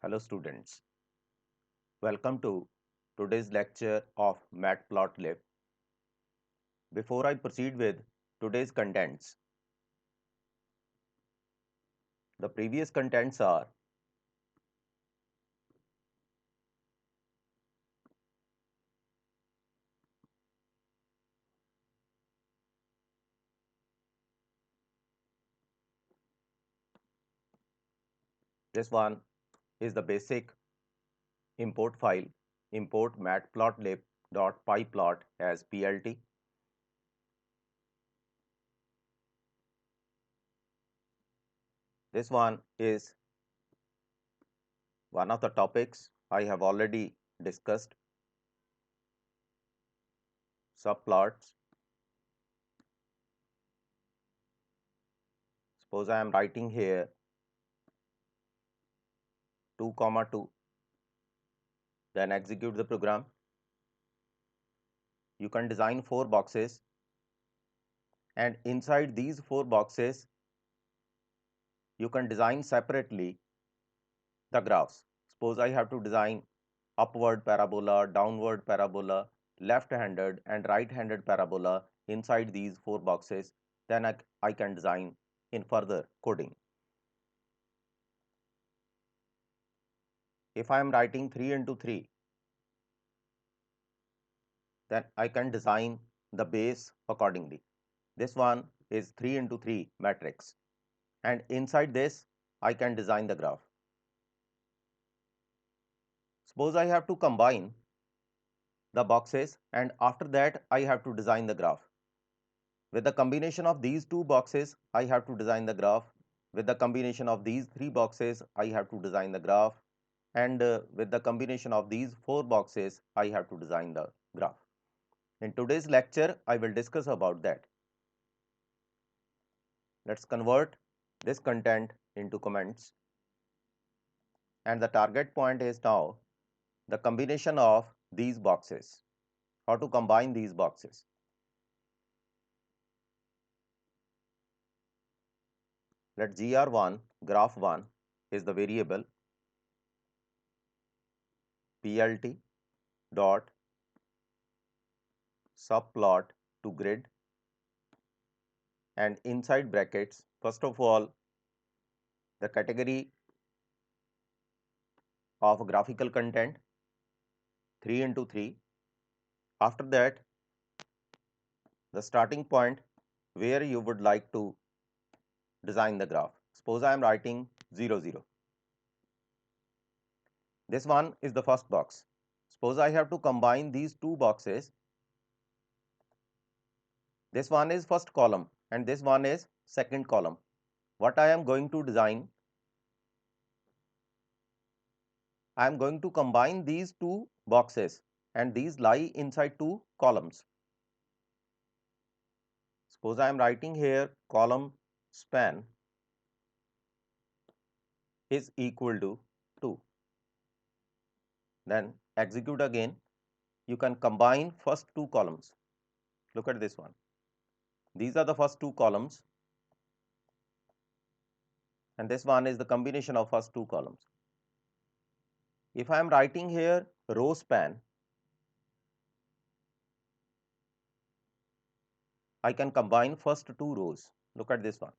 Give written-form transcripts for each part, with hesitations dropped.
Hello students, welcome to today's lecture of Matplotlib. Before I proceed with today's contents, the previous contents are this one is the basic import file, import matplotlib.pyplot as PLT. This one is one of the topics I have already discussed, subplots. Suppose I am writing here 2, 2, then execute the program. You can design 4 boxes, and inside these 4 boxes you can design separately the graphs. Suppose I have to design upward parabola, downward parabola, left-handed and right-handed parabola inside these 4 boxes, then I can design in further coding. If I am writing 3 into 3, then I can design the base accordingly. This one is 3 into 3 matrix, and inside this I can design the graph. Suppose I have to combine the boxes, and after that I have to design the graph. With the combination of these 2 boxes, I have to design the graph. With the combination of these 3 boxes, I have to design the graph. And with the combination of these 4 boxes, I have to design the graph. In today's lecture, I will discuss about that. Let's convert this content into comments. And the target point is now the combination of these boxes. How to combine these boxes. Let gr1 graph1 is the variable plt dot subplot to grid, and inside brackets, first of all, the category of graphical content 3 into 3. After that, the starting point where you would like to design the graph. Suppose I am writing 0, 0. This one is the first box. Suppose I have to combine these 2 boxes. This one is first column and this one is second column. What I am going to design, I am going to combine these 2 boxes, and these lie inside 2 columns. Suppose I am writing here column span is equal to 2. Then execute again. You can combine first 2 columns. Look at this one. These are the first 2 columns, and this one is the combination of first 2 columns. If I am writing here row span, I can combine first 2 rows. Look at this one.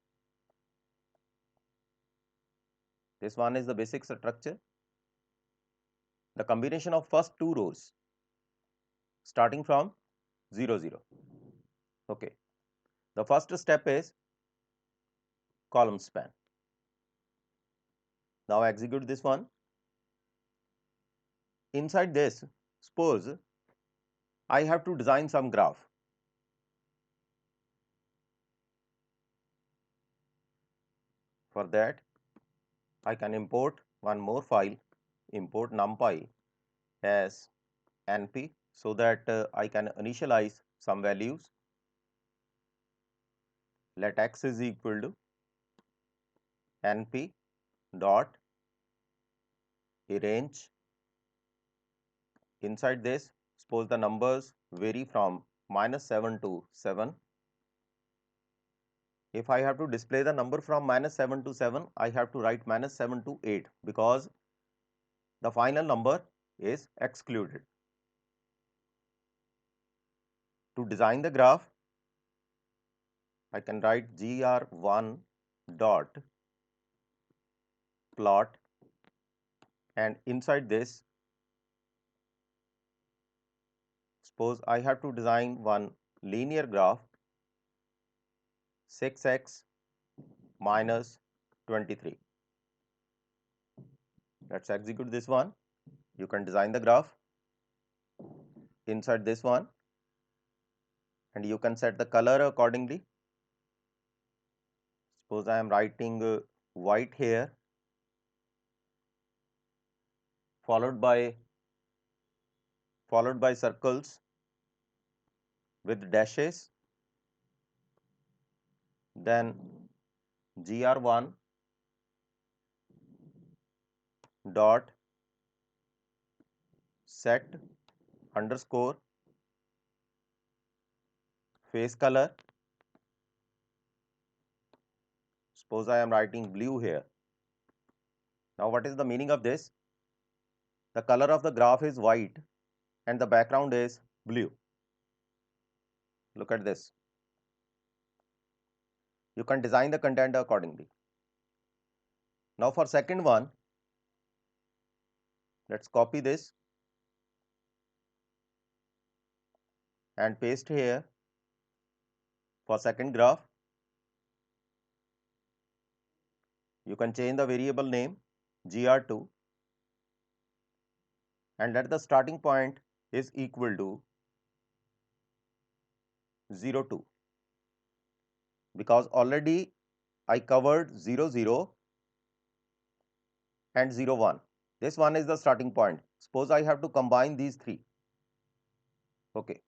This one is the basic structure. The combination of first 2 rows starting from 0, 0. Okay. The first step is column span. Now execute this one. Inside this, suppose I have to design some graph. For that, I can import one more file, import numpy as np, so that I can initialize some values. Let x is equal to np dot arrange. Inside this, suppose the numbers vary from -7 to 7. If I have to display the number from -7 to 7, I have to write -7 to 8, because the final number is excluded. To design the graph, I can write gr1 dot plot, and inside this, suppose I have to design one linear graph 6x minus 23. Let's execute this one. You can design the graph inside this one, and you can set the color accordingly. Suppose I am writing white here, followed by circles with dashes, then gr1 dot set underscore face color. Suppose I am writing blue here. Now what is the meaning of this? The color of the graph is white and the background is blue. Look at this. You can design the content accordingly. Now for second one, let's copy this and paste here. For second graph, you can change the variable name gr2 and let the starting point is equal to 0, 2, because already I covered 0, 0 and 0, 1. This one is the starting point. Suppose I have to combine these three. Okay.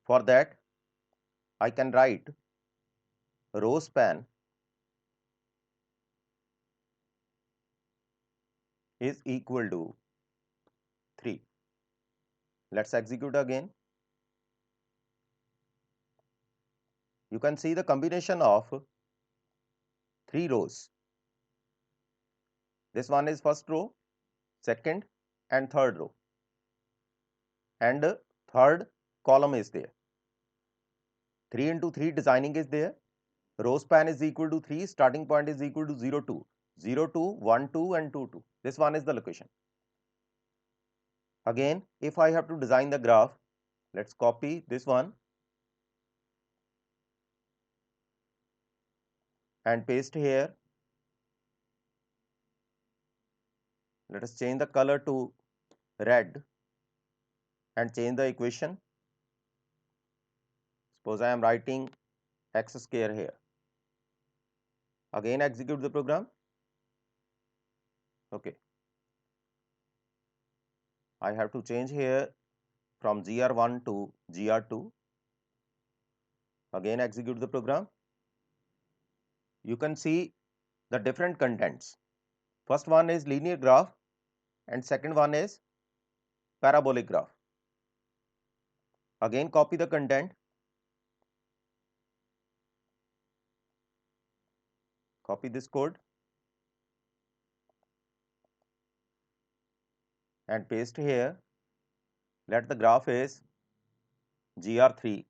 For that, I can write row span is equal to 3. Let's execute again. You can see the combination of 3 rows. This one is first row, second and third row, and third column is there. 3 into 3 designing is there. Row span is equal to 3, starting point is equal to 0, 2. 0, 2, 1, 2 and 2, 2. This one is the location. Again, if I have to design the graph, let's copy this one and paste here. Let us change the color to red and change the equation. Suppose I am writing x square here. Again execute the program. Okay. I have to change here from gr1 to gr2. Again execute the program. You can see the different contents. First one is linear graph and second one is parabolic graph. Again copy the content. Copy this code and paste here. Let the graph is gr3.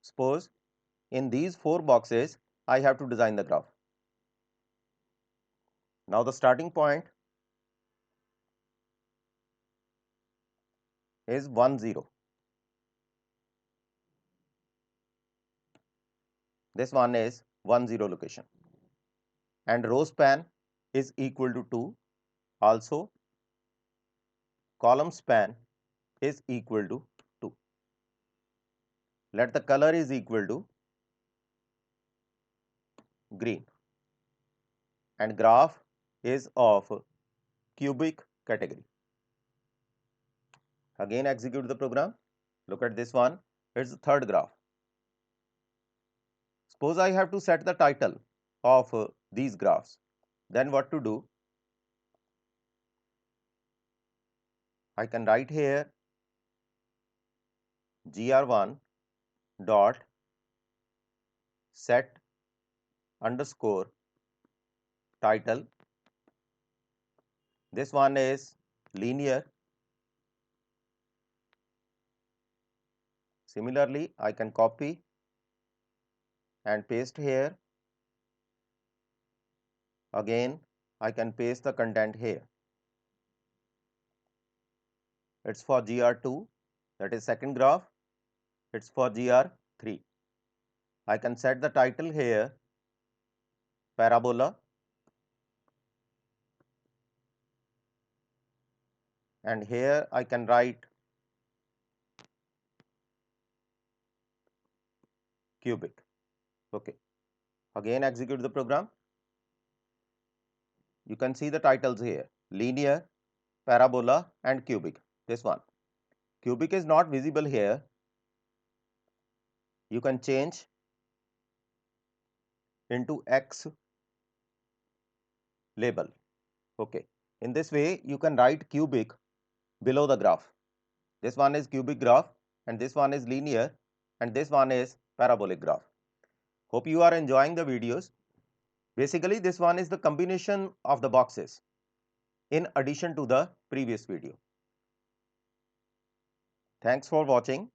Suppose in these 4 boxes, I have to design the graph. Now the starting point is 1, 0. This one is 1, 0 location. And row span is equal to 2. Also, column span is equal to 2. Let the color is equal to green. And graph is of cubic category. Again execute the program. Look at this one. It's the third graph. Suppose I have to set the title of these graphs. Then what to do? I can write here gr1 dot set underscore title. This one is linear. Similarly, I can copy and paste here. Again, I can paste the content here. It's for GR2, that is second graph. It's for GR3. I can set the title here, parabola, and here I can write cubic. Okay. Again, execute the program. You can see the titles here, linear, parabola, and cubic. This one. Cubic is not visible here. You can change into X label. Okay. In this way, you can write cubic below the graph. This one is cubic graph, and this one is linear, and this one is parabolic graph. Hope you are enjoying the videos. Basically, this one is the combination of the boxes in addition to the previous video. Thanks for watching.